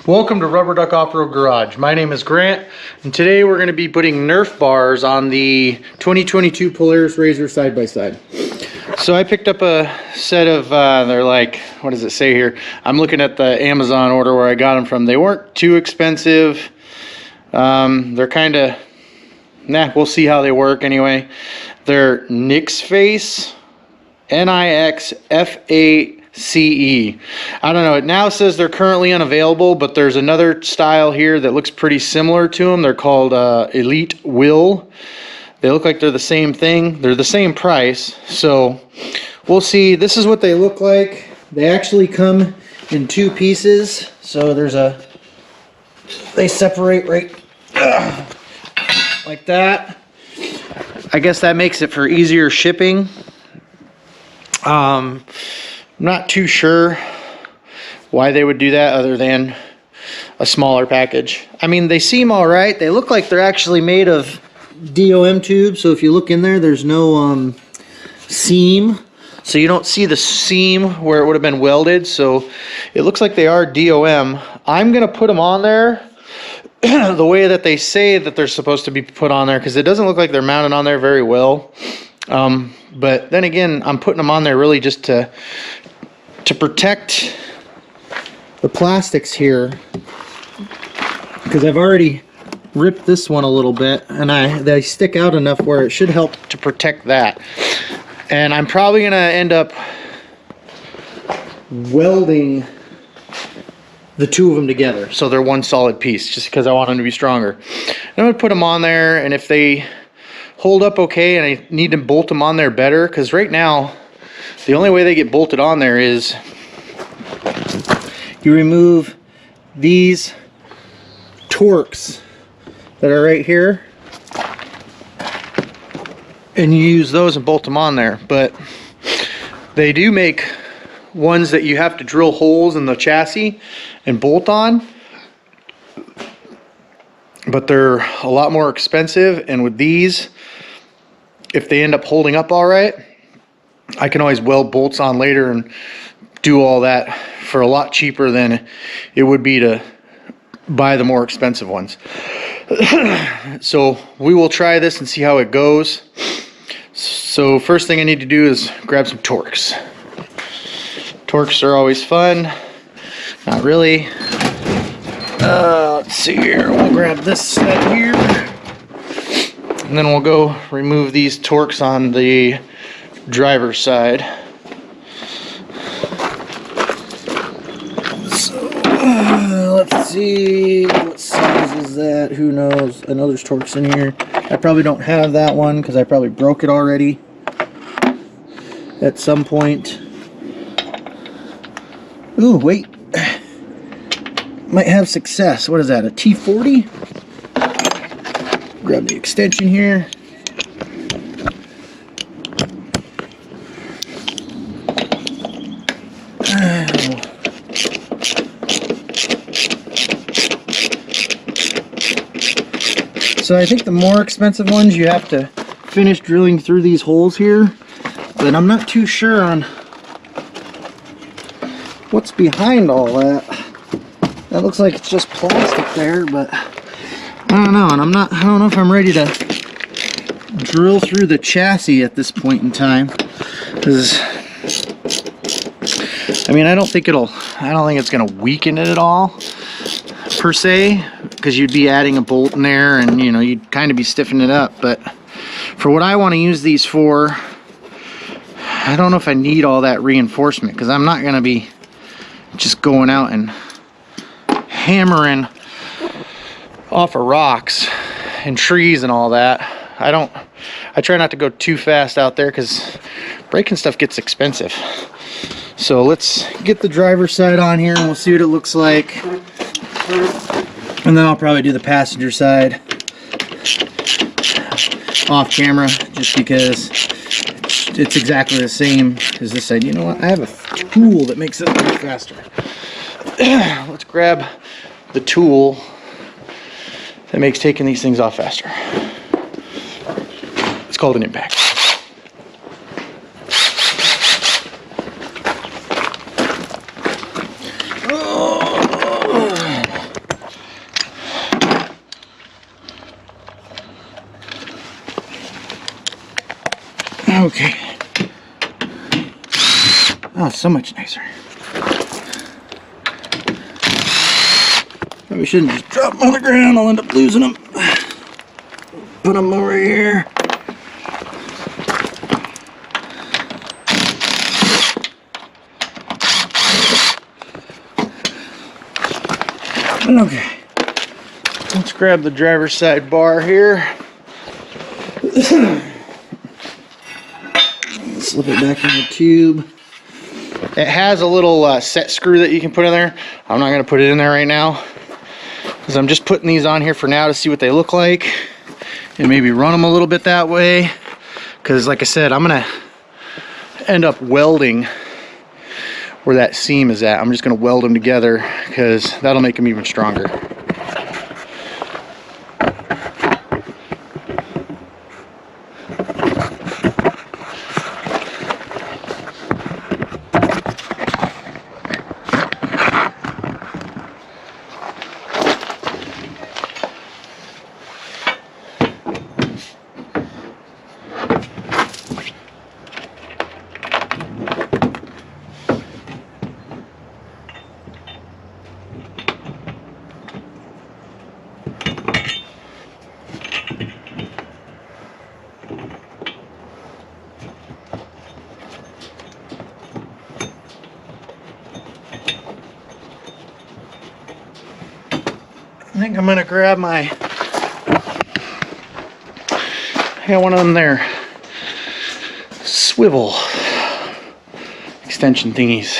Welcome to Rubber Duck Off-Road Garage. My name is Grant, and today we're going to be putting Nerf bars on the 2022 Polaris RZR side-by-side. So I picked up a set of, they're like, what does it say here? I'm looking at the Amazon order where I got them from. They weren't too expensive. They're kind of, we'll see how they work anyway. They're Nixface, Nixface. I don't know, it now says they're currently unavailable, but there's another style here that looks pretty similar to them. They're called Elite Will. They look like they're the same thing. They're the same price, so we'll see. This is what they look like. They actually come in two pieces, so they separate right like that. I guess that makes it for easier shipping. I'm not too sure why they would do that other than a smaller package. I mean, they seem all right. They look like they're actually made of DOM tubes, so if you look in there, there's no seam. So you don't see the seam where it would have been welded, so it looks like they are DOM. I'm going to put them on there the way that they say that they're supposed to be put on there, because it doesn't look like they're mounted on there very well. But then again, I'm putting them on there really just to protect the plastics here, because I've already ripped this one a little bit, and they stick out enough where it should help to protect that. And I'm probably gonna end up welding the two of them together so they're one solid piece, just because I want them to be stronger. And I'm gonna put them on there, and if they hold up okay and I need to bolt them on there better, because right now the only way they get bolted on there is you remove these Torx that are right here and you use those and bolt them on there. But they do make ones that you have to drill holes in the chassis and bolt on, but they're a lot more expensive. And with these, if they end up holding up all right, I can always weld bolts on later and do all that for a lot cheaper than it would be to buy the more expensive ones. So we will try this and see how it goes. So first thing I need to do is grab some Torx. Torx are always fun. Not really. Let's see here. We'll grab this set here, and then we'll go remove these Torx on the driver's side. So let's see, what size is that? Who knows? I know there's Torx in here. I probably don't have that one because I probably broke it already at some point. Ooh, wait. Might have success. What is that, a T40? Grab the extension here. So I think the more expensive ones, you have to finish drilling through these holes here, but I'm not too sure on what's behind all that. That looks like it's just plastic there, but I don't know. And I don't know if I'm ready to drill through the chassis at this point in time, because I mean, I don't think it's gonna weaken it at all per se, because you'd be adding a bolt in there and, you know, you'd kind of be stiffening it up. But for what I want to use these for, I don't know if I need all that reinforcement, because I'm not going to be just going out and hammering off of rocks and trees and all that. I try not to go too fast out there, because breaking stuff gets expensive. So let's get the driver's side on here and we'll see what it looks like. And then I'll probably do the passenger side off camera, just because it's exactly the same as this side. You know what? I have a tool that makes it go faster. Let's grab the tool that makes taking these things off faster. It's called an impact. Okay. Oh, so much nicer. Probably shouldn't just drop them on the ground. I'll end up losing them. Put them over here. Okay. Let's grab the driver's side bar here. Slip it back in the tube. It has a little set screw that you can put in there. I'm not going to put it in there right now because I'm just putting these on here for now to see what they look like and maybe run them a little bit that way, because like I said, I'm going to end up welding where that seam is at. I'm just going to weld them together because that'll make them even stronger. I think I'm gonna grab I got one of them there swivel extension thingies.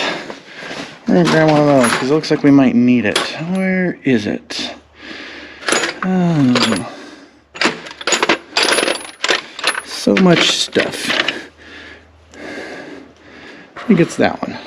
I'm gonna grab one of those because it looks like we might need it. Where is it? Oh, so much stuff. I think it's that one.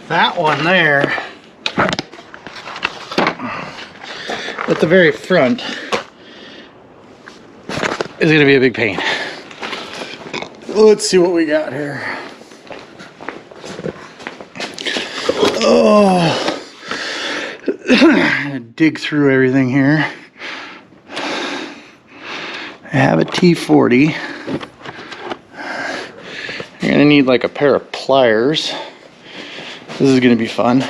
That one there at the very front is going to be a big pain. Let's see what we got here. Oh, I'm going to dig through everything here. I have a T40. You're gonna need like a pair of pliers. This is gonna be fun.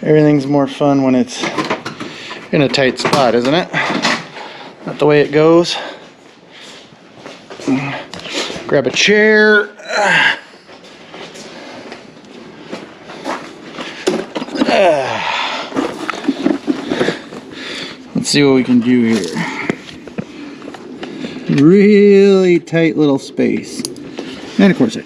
Everything's more fun when it's in a tight spot, isn't it? Not the way it goes. Grab a chair. Let's see what we can do here. Really tight little space. And of course I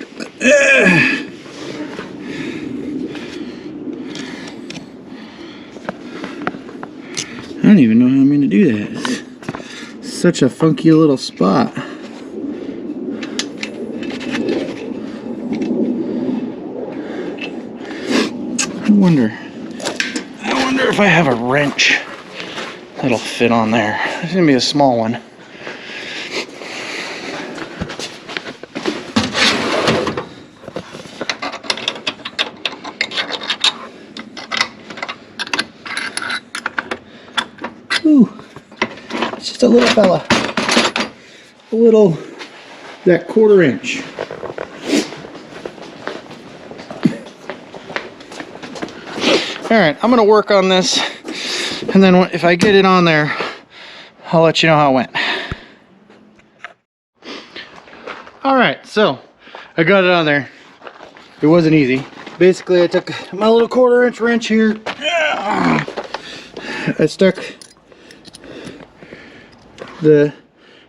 don't even know how I'm going to do that. It's such a funky little spot. I wonder if I have a wrench that'll fit on there. It's going to be a small one. Ooh, it's just a little fella. That 1/4 inch. Alright, I'm going to work on this, and then if I get it on there, I'll let you know how it went. Alright, so I got it on there. It wasn't easy. Basically, I took my little 1/4 inch wrench here. I stuck the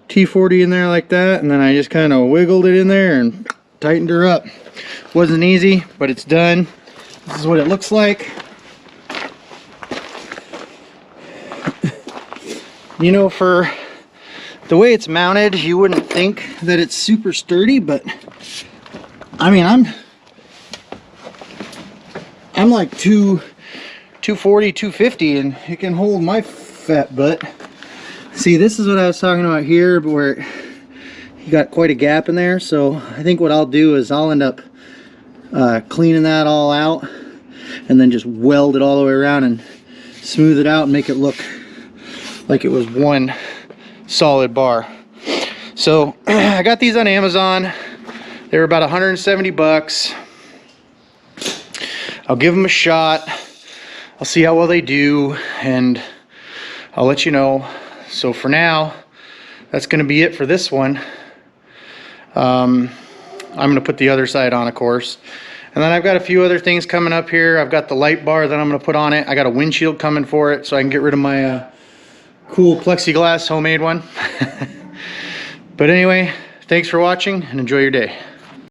T40 in there like that, and then I just kind of wiggled it in there and tightened her up. Wasn't easy, but it's done. This is what it looks like. You know, for the way it's mounted, you wouldn't think that it's super sturdy, but I mean, I'm like 240, 250, and it can hold my fat butt. See, this is what I was talking about here, where you got quite a gap in there. So I think what I'll do is I'll end up cleaning that all out, and then just weld it all the way around and smooth it out and make it look like it was one solid bar. So I got these on Amazon. They were about 170 bucks. I'll give them a shot. I'll see how well they do, and I'll let you know. So for now, that's going to be it for this one. I'm going to put the other side on, of course. And then I've got a few other things coming up here. I've got the light bar that I'm going to put on it. I got a windshield coming for it, so I can get rid of my cool plexiglass homemade one. But anyway, thanks for watching, and enjoy your day.